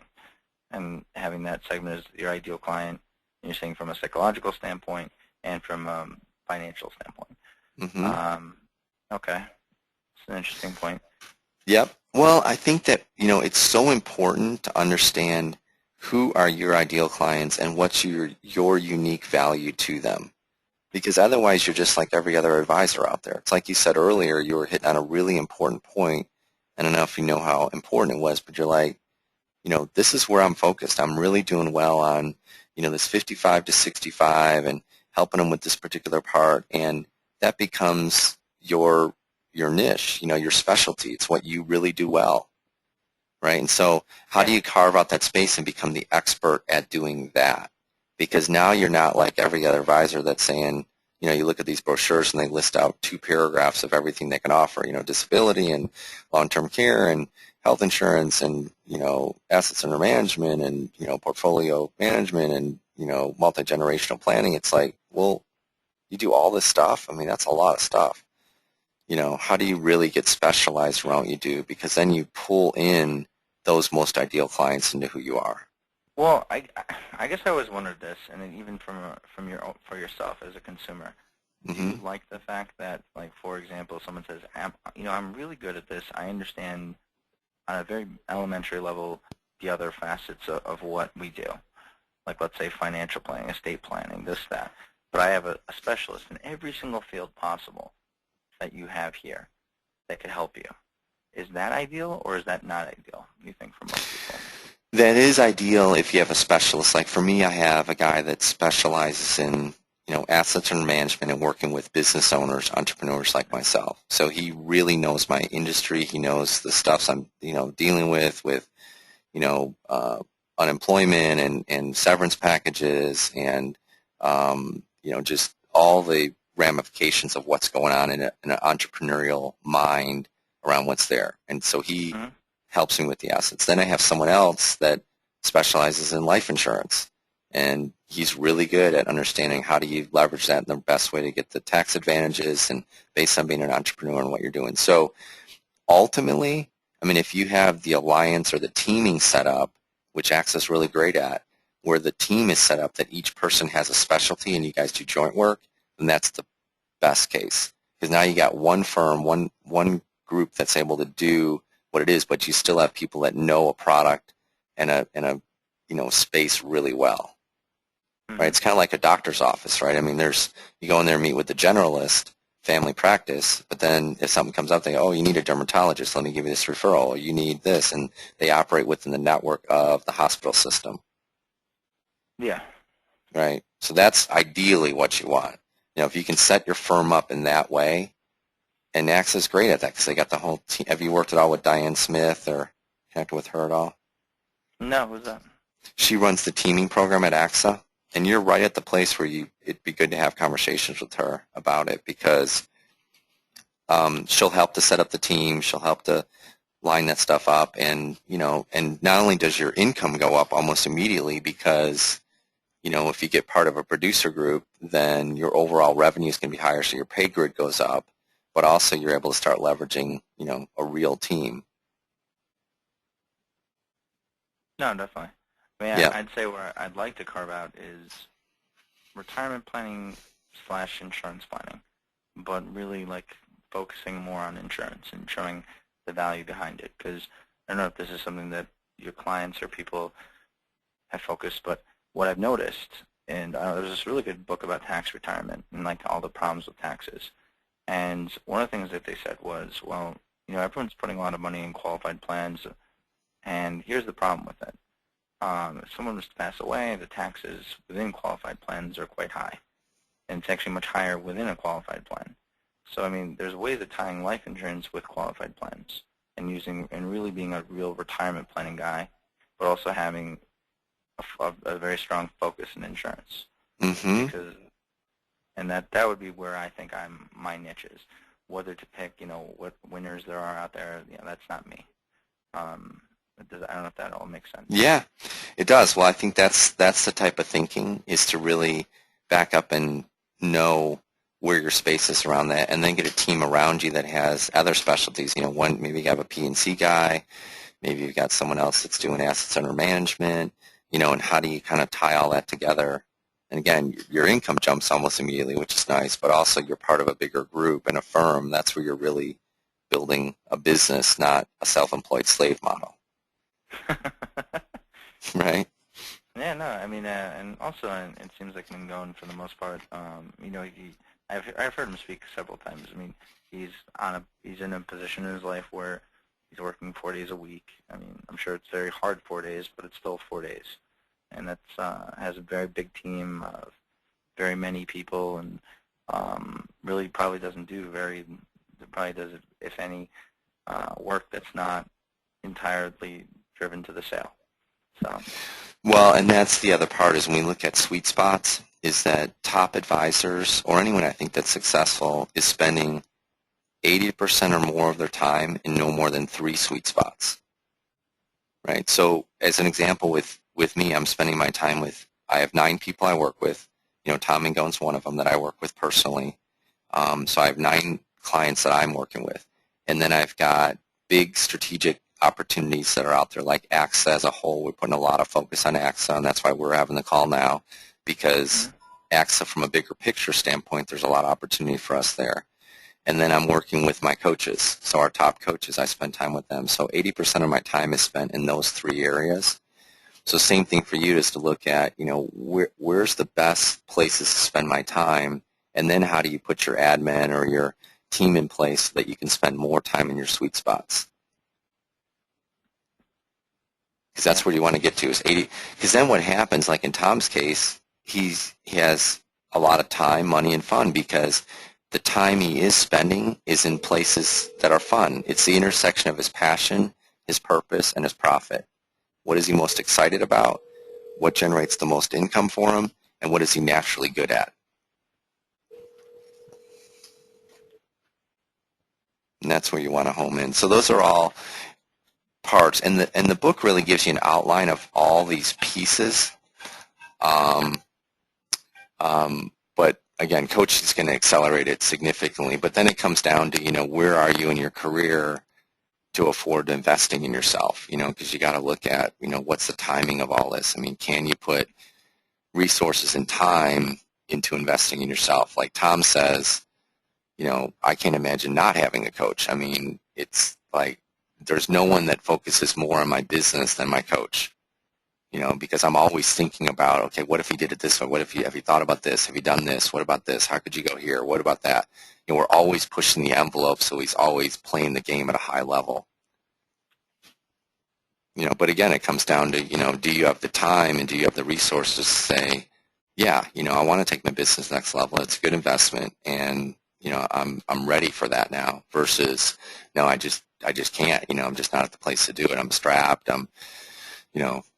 and having that segment as your ideal client. And you're saying from a psychological standpoint and from a financial standpoint. Okay, it's an interesting point. Yep. Well, I think that, it's so important to understand who are your ideal clients and what's your unique value to them. Because otherwise you're just like every other advisor out there. It's like you said earlier, you were hitting on a really important point, and I don't know if you know how important it was, but you're like, this is where I'm focused. I'm really doing well on, this 55 to 65 and helping them with this particular part, and that becomes your niche, your specialty. It's what you really do well, right? And so how do you carve out that space and become the expert at doing that? Because now you're not like every other advisor that's saying, you look at these brochures and they list out 2 paragraphs of everything they can offer, disability and long-term care and health insurance and, assets under management and, portfolio management and, multi-generational planning. It's like, well, you do all this stuff? That's a lot of stuff. How do you really get specialized around what you do? Because then you pull in those most ideal clients into who you are. Well, I guess I always wondered this, and then even for yourself as a consumer, do you like the fact that, like, for example, someone says, I'm really good at this. I understand on a very elementary level the other facets of what we do, like, let's say financial planning, estate planning, this, that. But I have a specialist in every single field possible that you have here that could help you. Is that ideal, or is that not ideal, you think, for most people? That is ideal if you have a specialist. Like for me, I have a guy that specializes in, assets under management and working with business owners, entrepreneurs like myself. So he really knows my industry. He knows the stuff I'm, dealing with, unemployment and severance packages and, just all the ramifications of what's going on in an entrepreneurial mind around what's there. And so he helps me with the assets. Then I have someone else that specializes in life insurance, and he's really good at understanding how do you leverage that in the best way to get the tax advantages and based on being an entrepreneur and what you're doing. So ultimately, if you have the alliance or the teaming set up, which AXA is really great at, where the team is set up that each person has a specialty and you guys do joint work, then that's the best case. Because now you got one firm, one group that's able to do what it is, but you still have people that know a product and a space really well. Right? It's kind of like a doctor's office, right? You go in there and meet with the generalist, family practice, but then if something comes up, they go, oh, you need a dermatologist, let me give you this referral, or you need this, and they operate within the network of the hospital system. Yeah. Right? So that's ideally what you want. If you can set your firm up in that way, and AXA is great at that because they got the whole team. Have you worked at all with Diane Smith or connected with her at all? No, who's that? She runs the teaming program at AXA, and you're right at the place where it'd be good to have conversations with her about it because she'll help to set up the team, she'll help to line that stuff up, and and not only does your income go up almost immediately because if you get part of a producer group, then your overall revenue is going to be higher, so your pay grid goes up, but also you're able to start leveraging a real team. No, definitely. I'd say where I'd like to carve out is retirement planning / insurance planning, but really like focusing more on insurance and showing the value behind it. Because I don't know if this is something that your clients or people have focused, but what I've noticed, and there's this really good book about tax retirement and like all the problems with taxes. And one of the things that they said was, well, everyone's putting a lot of money in qualified plans, and here's the problem with it. If someone was to pass away, the taxes within qualified plans are quite high, and it's actually much higher within a qualified plan. So I mean, there's ways of tying life insurance with qualified plans, and really being a real retirement planning guy, but also having a very strong focus in insurance. Mm-hmm. Because and that would be where I think my niche is. Whether to pick, what winners there are out there, that's not me. I don't know if that all makes sense. Yeah, it does. Well, I think that's the type of thinking, is to really back up and know where your space is around that, and then get a team around you that has other specialties. One, maybe you have a P&C guy, maybe you've got someone else that's doing assets under management, and how do you kind of tie all that together? And again, your income jumps almost immediately, which is nice, but also you're part of a bigger group and a firm. That's where you're really building a business, not a self-employed slave model. Right? Yeah, no, I mean, and also it seems like Mangone, for the most part, I've heard him speak several times. I mean, he's in a position in his life where he's working 4 days a week. I mean, I'm sure it's very hard 4 days, but it's still 4 days, and that's has a very big team of very many people, and really probably doesn't probably does, if any, work that's not entirely driven to the sale. So. Well, and that's the other part, is when we look at sweet spots, is that top advisors, or anyone I think that's successful, is spending 80% or more of their time in no more than 3 sweet spots. Right? So as an example, with me, I'm spending my time I have 9 people I work with. Tom Mangone's one of them that I work with personally. So I have 9 clients that I'm working with. And then I've got big strategic opportunities that are out there, like AXA as a whole. We're putting a lot of focus on AXA, and that's why we're having the call now, because AXA, from a bigger picture standpoint, there's a lot of opportunity for us there. And then I'm working with my coaches. So our top coaches, I spend time with them. So 80% of my time is spent in those 3 areas. So same thing for you, is to look at, where's the best places to spend my time, and then how do you put your admin or your team in place so that you can spend more time in your sweet spots. Because that's where you want to get to, is 80. Because then what happens, like in Tom's case, he has a lot of time, money, and fun, because the time he is spending is in places that are fun. It's the intersection of his passion, his purpose, and his profit. What is he most excited about? What generates the most income for him? And what is he naturally good at? And that's where you want to home in. So those are all parts. And the book really gives you an outline of all these pieces. But again, coaching is going to accelerate it significantly. But then it comes down to, where are you in your career to afford investing in yourself, because you got to look at, what's the timing of all this. I mean, can you put resources and time into investing in yourself? Like Tom says, I can't imagine not having a coach. I mean, it's like there's no one that focuses more on my business than my coach, because I'm always thinking about, okay, what if he did it this way? What if have you thought about this? Have you done this? What about this? How could you go here? What about that? We're always pushing the envelope, so he's always playing the game at a high level. But again, it comes down to, do you have the time and do you have the resources to say, yeah, I want to take my business next level. It's a good investment, and I'm ready for that now. Versus, no, I just can't. I'm just not at the place to do it. I'm strapped. I'm,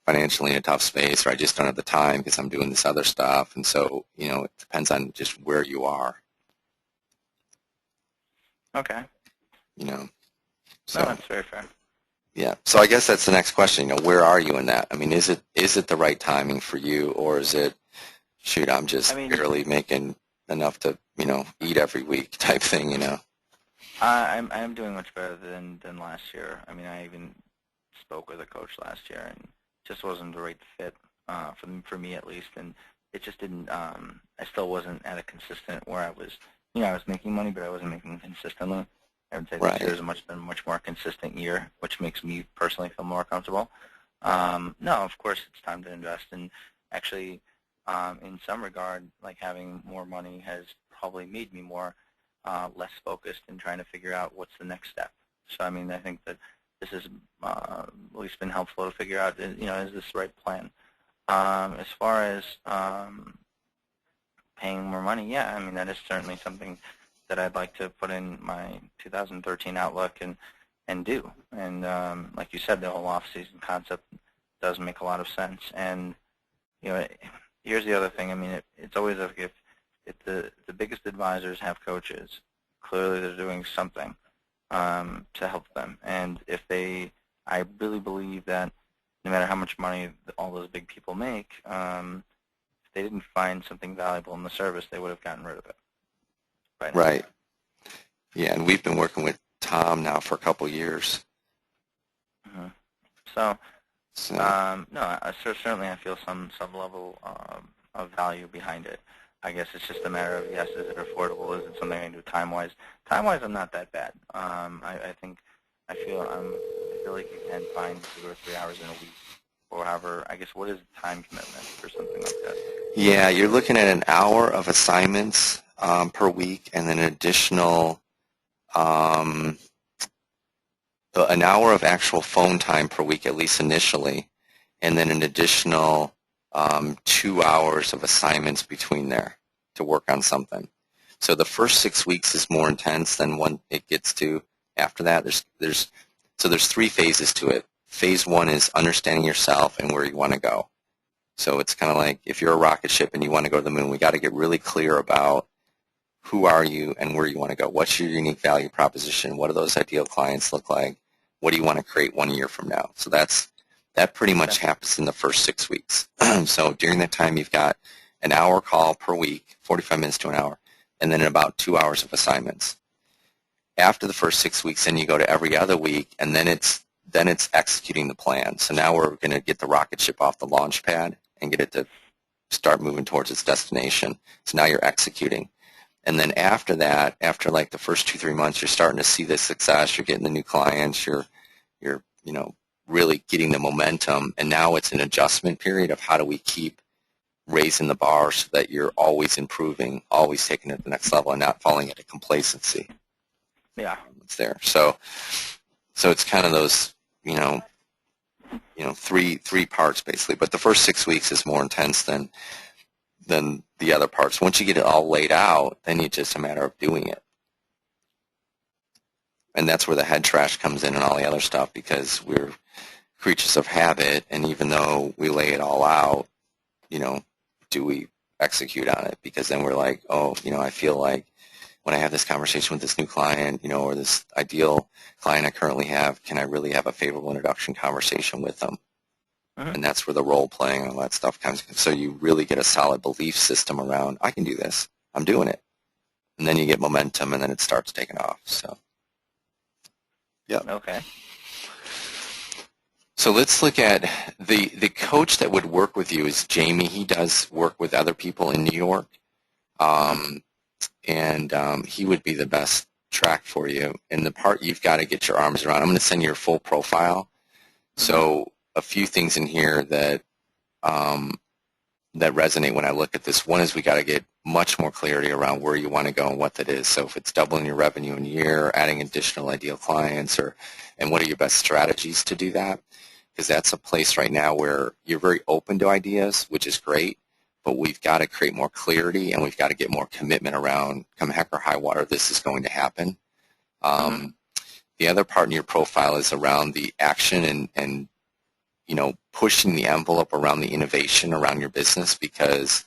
financially in a tough space, or I just don't have the time because I'm doing this other stuff. And so, it depends on just where you are. Okay. So. No, that's very fair. Yeah. So I guess that's the next question. Where are you in that? I mean, is it the right timing for you, or is it, shoot, I'm just barely making enough to, eat every week type thing, I'm doing much better than last year. I mean, I even spoke with a coach last year, and it just wasn't the right fit for me at least, and it just didn't. I still wasn't at a consistent where I was. I was making money, but I wasn't making consistently. I would say this year has been a much more consistent year, which makes me personally feel more comfortable. No, of course, it's time to invest, and actually, in some regard, like having more money has probably made me more less focused in trying to figure out what's the next step. So, I mean, I think that this has at least been helpful to figure out, is this the right plan? As far as paying more money, yeah, I mean, that is certainly something that I'd like to put in my 2013 outlook and do. And like you said, the whole off-season concept does make a lot of sense. And here's the other thing. I mean, it's always like if the biggest advisors have coaches, clearly they're doing something to help them. And I really believe that no matter how much money all those big people make, if they didn't find something valuable in the service, they would have gotten rid of it. Right. Yeah, and we've been working with Tom now for a couple years. Mm-hmm. So no, certainly I feel some level of value behind it. I guess it's just a matter of, yes, is it affordable? Is it something I can do time-wise? Time-wise, I'm not that bad. I feel like you can find 2 or 3 hours in a week, or however. I guess, what is the time commitment for something like that? Yeah, you're looking at an hour of assignments per week, and then an additional an hour of actual phone time per week, at least initially, and then an additional 2 hours of assignments between there to work on something. So the first 6 weeks is more intense than when it gets to after that. There's 3 phases to it. Phase 1 is understanding yourself and where you want to go. So it's kind of like if you're a rocket ship and you want to go to the moon, we got to get really clear about who are you and where you want to go. What's your unique value proposition? What do those ideal clients look like? What do you want to create 1 year from now? So that pretty much happens in the first 6 weeks. So during that time, you've got an hour call per week, 45 minutes to an hour, and then about 2 hours of assignments. After the first 6 weeks, then you go to every other week, and then it's executing the plan. So now we're going to get the rocket ship off the launch pad and get it to start moving towards its destination. So now you're executing. And then after that, after like the first 2-3 months, you're starting to see the success. You're getting the new clients. You're really getting the momentum. And now it's an adjustment period of how do we keep raising the bar so that you're always improving, always taking it to the next level, and not falling into complacency. Yeah, it's there. So it's kind of those three parts basically. But the first 6 weeks is more intense than the other parts. Once you get it all laid out, then it's just a matter of doing it. And that's where the head trash comes in and all the other stuff, because we're creatures of habit, and even though we lay it all out, do we execute on it? Because then we're like, I feel like when I have this conversation with this new client, or this ideal client I currently have, can I really have a favorable introduction conversation with them? And that's where the role playing and all that stuff comes in. So you really get a solid belief system around, I can do this, I'm doing it. And then you get momentum, and then it starts taking off. So, yeah. Okay. So let's look at the coach that would work with you is Jamie. He does work with other people in New York. And he would be the best track for you. And the part you've got to get your arms around, I'm going to send you your full profile. So a few things in here that that resonate when I look at this. One is we got to get much more clarity around where you want to go and what that is. So if it's doubling your revenue in a year, adding additional ideal clients, and what are your best strategies to do that? Because that's a place right now where you're very open to ideas, which is great, but we've got to create more clarity, and we've got to get more commitment around, come heck or high water, this is going to happen. The other part in your profile is around the action and pushing the envelope around the innovation around your business, because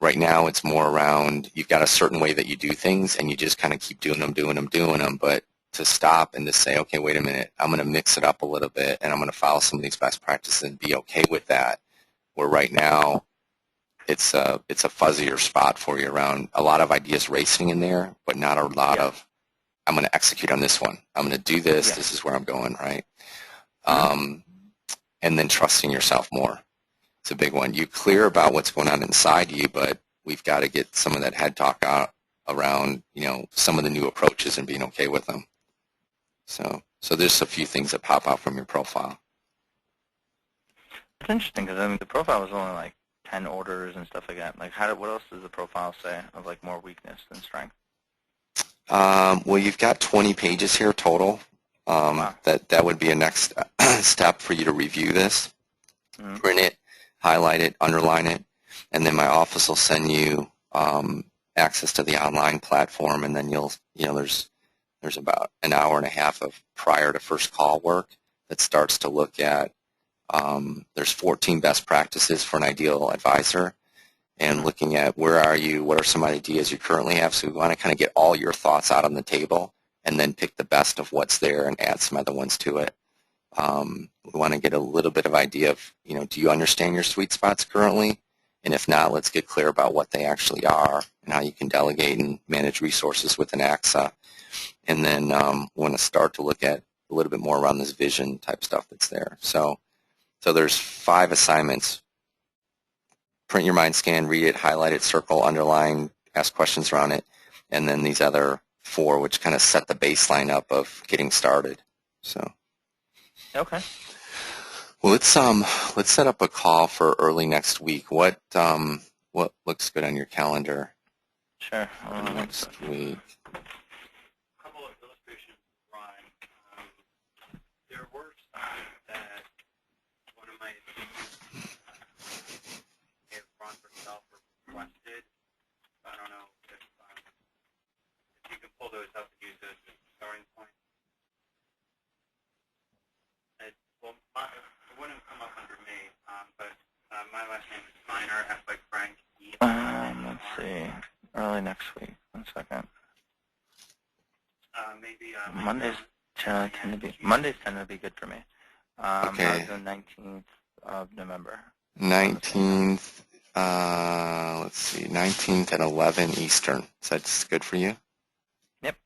right now it's more around you've got a certain way that you do things, and you just kind of keep doing them, but to stop and to say, okay, wait a minute, I'm going to mix it up a little bit, and I'm going to follow some of these best practices and be okay with that, where right now it's a fuzzier spot for you around a lot of ideas racing in there, but not a lot of, I'm going to execute on this one. I'm going to do this. This is where I'm going, right? And then trusting yourself more. It's a big one. You're clear about what's going on inside you, but we've got to get some of that head talk out around, some of the new approaches and being okay with them. So there's a few things that pop out from your profile. It's interesting because the profile was only like 10 orders and stuff like that. Like, what else does the profile say of like more weakness than strength? Well, you've got 20 pages here total Wow. That would be a next step for you to review this, print it, highlight it, underline it, and then my office will send you access to the online platform, and then there's about an hour and a half of prior to first call work that starts to look at, there's 14 best practices for an ideal advisor, and looking at where are you, what are some ideas you currently have. So we want to kind of get all your thoughts out on the table and then pick the best of what's there and add some other ones to it. We want to get a little bit of idea of, do you understand your sweet spots currently? And if not, let's get clear about what they actually are and how you can delegate and manage resources within AXA. And then we want to start to look at a little bit more around this vision type stuff that's there. So there's 5 assignments. Print your MindScan, read it, highlight it, circle, underline, ask questions around it, and then these other 4, which kind of set the baseline up of getting started. So. Okay. Well, let's set up a call for early next week. What looks good on your calendar? Sure. Next week. A couple of illustrations, Ron. There were some that one of my if Ron herself requested. I don't know if you can pull those up and use those as a starting point. Well, it wouldn't come up under me, but my last name is Miner, F like Frank. Let's see. Early next week. 1 second. Maybe Mondays tend to be good for me. Okay. I'll do 19th of November. 19th. Let's see. 19th at 11 Eastern. Is that good for you? Yep.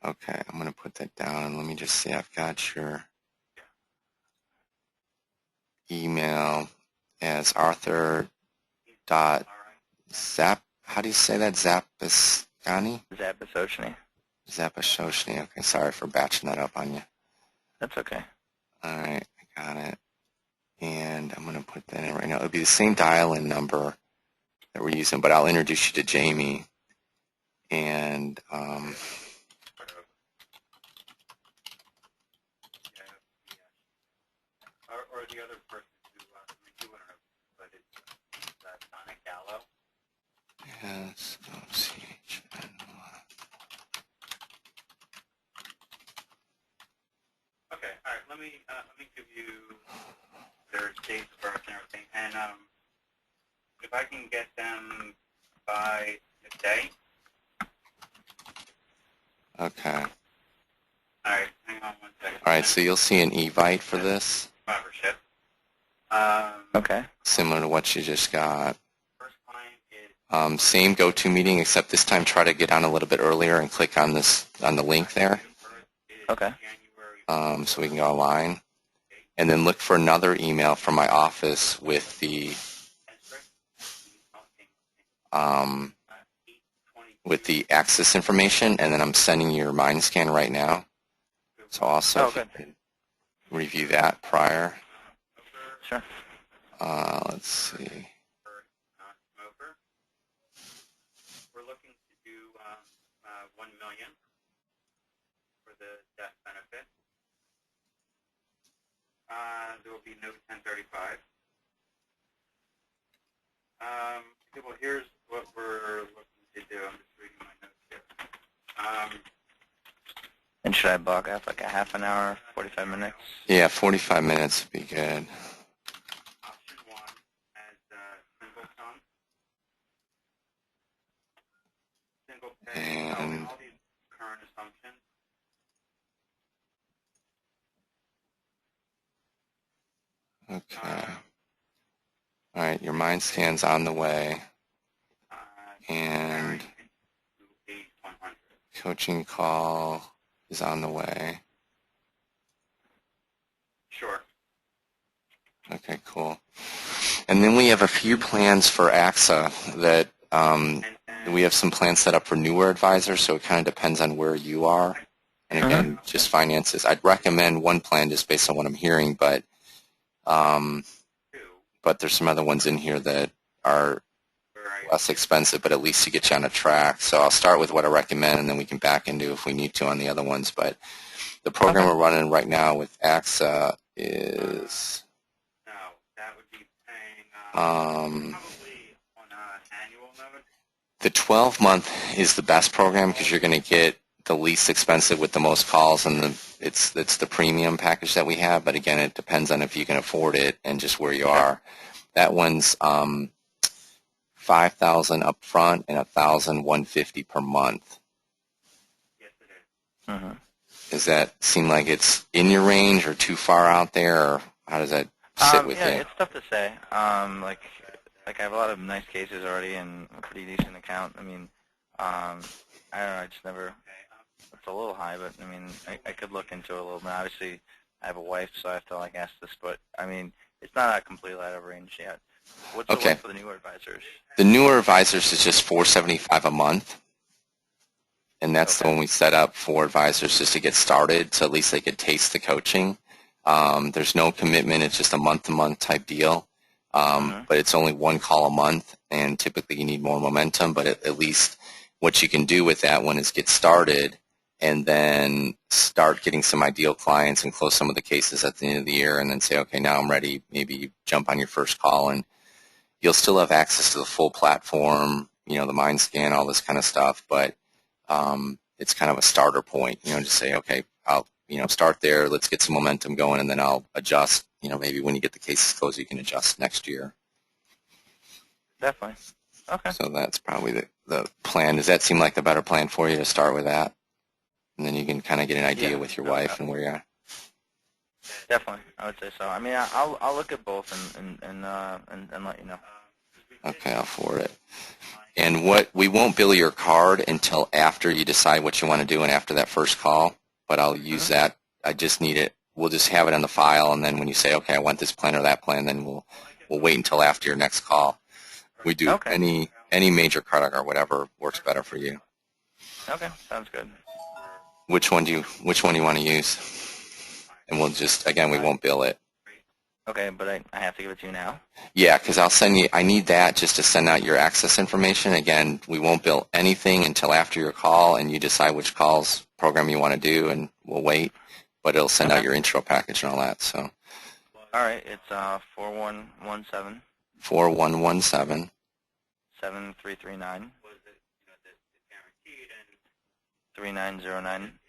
Okay. I'm going to put that down. Let me just see. I've got your email as Arthur dot Zap. How do you say that? Zapiscani? Zapisoshny. Zapishoshny. Okay, sorry for batching that up on you. That's okay. All right, I got it. And I'm going to put that in right now. It'll be the same dial-in number that we're using, but I'll introduce you to Jamie. And or the other person who we do want to, but it's Donna Gallo. yes, OCHN. Okay, all right. Let me give you their dates of birth and everything, and if I can get them by today. Okay. All right, hang on 1 second. All right, so you'll see an Evite for this, Membership. Okay. similar to what you just got. First client is Same GoToMeeting, except this time try to get on a little bit earlier and click on the link there, Okay. January. so we can go online. And then look for another email from my office with the access information, and then I'm sending your MindScan right now. So also if you can review that prior. Sure. Let's see. Non-smoker. We're looking to do $1 million for the death benefit. There will be no 1035. Okay, well, here's what we're looking to do. I'm just reading my notes here. And should I block out like a half an hour, 45 minutes? Yeah, 45 minutes would be good. Option 1 as single sum. Single pay. And All these current assumptions. okay. All right, your MindScan's on the way, and coaching call is on the way. Sure. Okay, cool. And then we have a few plans for AXA that we have some plans set up for newer advisors, so it kind of depends on where you are. And again, just finances. I'd recommend one plan just based on what I'm hearing, but there's some other ones in here that are less expensive, but at least to get you on a track. So I'll start with what I recommend, and then we can back into if we need to on the other ones. But The program Okay. we're running right now with AXA is No, that would be paying um, probably on an annual mode. the 12-month is the best program because you're going to get the least expensive with the most calls, and it's the premium package that we have. But again, it depends on if you can afford it and just where you are. That one's $5,000 up front and $1,150 per month. Yes, it is. Mm-hmm. Does that seem like it's in your range or too far out there, or how does that sit with Yeah, you? it's tough to say. Like I have a lot of nice cases already and a pretty decent account. I mean, I don't know. I just never. It's a little high, but I mean, I could look into it a little bit. Obviously, I have a wife, so I have to like ask this. But I mean, it's not completely out of range yet. What's the Okay. one for the newer advisors? The newer advisors is just $475 a month, and that's the Okay. one we set up for advisors just to get started, so at least they could taste the coaching. There's no commitment; it's just a month-to-month type deal. But it's only one call a month, and typically you need more momentum. But at least what you can do with that one is get started, and then start getting some ideal clients and close some of the cases at the end of the year, and then say, okay, now I'm ready. Maybe you jump on your first call, and you'll still have access to the full platform, the MindScan, all this kind of stuff, but it's kind of a starter point, just say, okay, I'll, start there, let's get some momentum going, and then I'll adjust, maybe when you get the cases closed, you can adjust next year. Definitely. Okay. So that's probably the plan. Does that seem like the better plan for you to start with that? And then you can kind of get an idea Yeah. with your wife and where you're at. Definitely, I would say so. I mean, I'll look at both and let you know. Okay, I'll forward it. And we won't bill your card until after you decide what you want to do and after that first call, but I'll use that. I just need it. We'll just have it on the file, and then when you say, okay, I want this plan or that plan, then we'll wait until after your next call. We do Okay. any major card or whatever works better for you. Okay, sounds good. Which one do you want to use? And we'll just, again, we won't bill it. Okay, but I have to give it to you now? Yeah, because I need that just to send out your access information. Again, we won't bill anything until after your call, and you decide which calls program you want to do, and we'll wait. But it'll send out your intro package and all that. So All right, it's 4117 4117 7339 3909